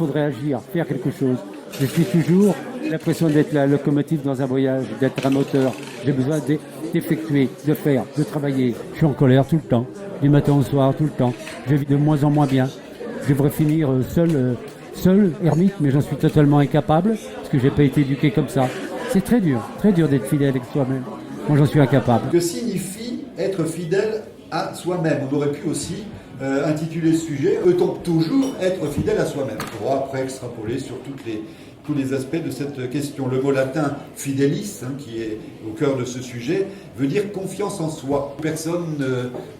faudrait agir, faire quelque chose. Je suis toujours l'impression d'être la locomotive dans un voyage, d'être un moteur. J'ai besoin d'effectuer, de faire, de travailler. Je suis en colère tout le temps, du matin au soir, tout le temps. Je vis de moins en moins bien. Je devrais finir seul, ermite, mais j'en suis totalement incapable, parce que j'ai pas été éduqué comme ça. C'est très dur d'être fidèle avec soi-même. Moi, j'en suis incapable. Que signifie être fidèle à soi-même? On aurait pu aussi intituler ce sujet « Peut-on toujours être fidèle à soi-même » On pourra après extrapoler sur tous les aspects de cette question. Le mot latin « fidelis », qui est au cœur de ce sujet, veut dire confiance en soi. Personne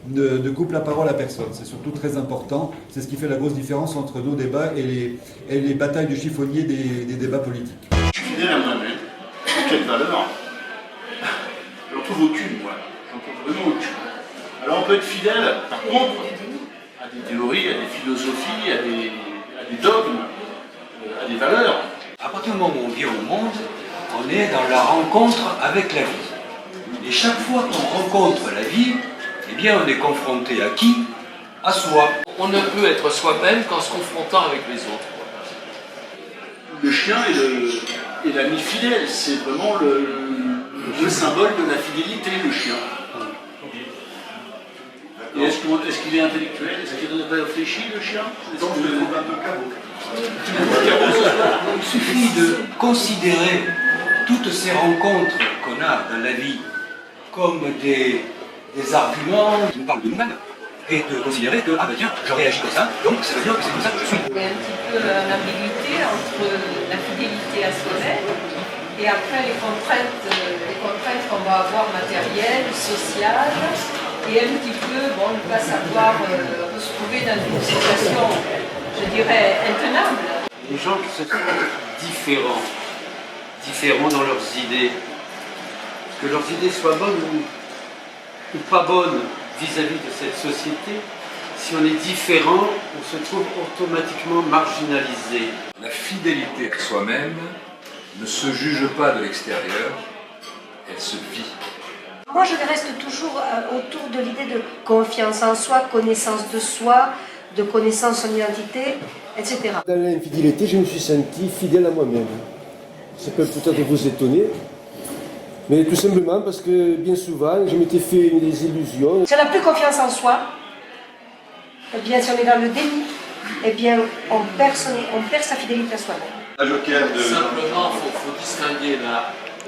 ne coupe la parole à personne. C'est surtout très important. C'est ce qui fait la grosse différence entre nos débats et les batailles de chiffonniers des débats politiques. Je suis fidèle à moi-même. Quelle valeur? J'en trouve aucune, moi. J'en trouve vraiment aucune. Alors on peut être fidèle, par contre, à des théories, à des philosophies, à des dogmes, à des valeurs. À partir du moment où on vient au monde, on est dans la rencontre avec la vie. Et chaque fois qu'on rencontre la vie, eh bien on est confronté à qui? À soi. On ne peut être soi-même qu'en se confrontant avec les autres. Le chien est l'ami fidèle, c'est vraiment le symbole de la fidélité, le chien. Et est-ce qu'il est intellectuel? Est-ce qu'il réfléchit, le chien? Donc je le trouve un peu cabot. Il suffit de considérer toutes ces rencontres qu'on a dans la vie comme des arguments qui nous parlent de nous-mêmes et de considérer que, ah ben tiens, je réagis comme ça, donc ça veut dire que c'est comme ça que je suis. Il y a un petit peu l'ambiguïté entre la fidélité à soi-même et après les contraintes qu'on va avoir matérielles, sociales, et un petit peu, ne pas savoir se trouver dans une situation, je dirais, intenable. Les gens qui se trouvent différents dans leurs idées, que leurs idées soient bonnes ou pas bonnes vis-à-vis de cette société, si on est différent, on se trouve automatiquement marginalisé. La fidélité à soi-même ne se juge pas de l'extérieur, elle se vit. Moi, je reste toujours autour de l'idée de confiance en soi, connaissance de soi, de connaissance de son identité, etc. Dans l'infidélité, je me suis senti fidèle à moi-même. Ça peut peut-être vous étonner, mais tout simplement parce que bien souvent, je m'étais fait des illusions. Si on n'a plus confiance en soi, eh bien, si on est dans le déni, eh bien, on perd sa fidélité à soi-même. Simplement, il faut distinguer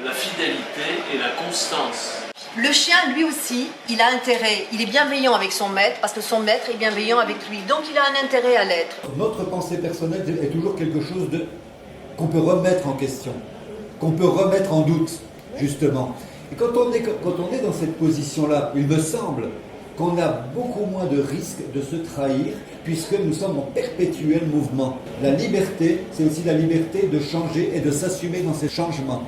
la fidélité et la constance. Le chien, lui aussi, il a intérêt, il est bienveillant avec son maître parce que son maître est bienveillant avec lui. Donc il a un intérêt à l'être. Notre pensée personnelle est toujours quelque chose qu'on peut remettre en question, qu'on peut remettre en doute, justement. Et quand on est dans cette position-là, il me semble qu'on a beaucoup moins de risques de se trahir puisque nous sommes en perpétuel mouvement. La liberté, c'est aussi la liberté de changer et de s'assumer dans ces changements.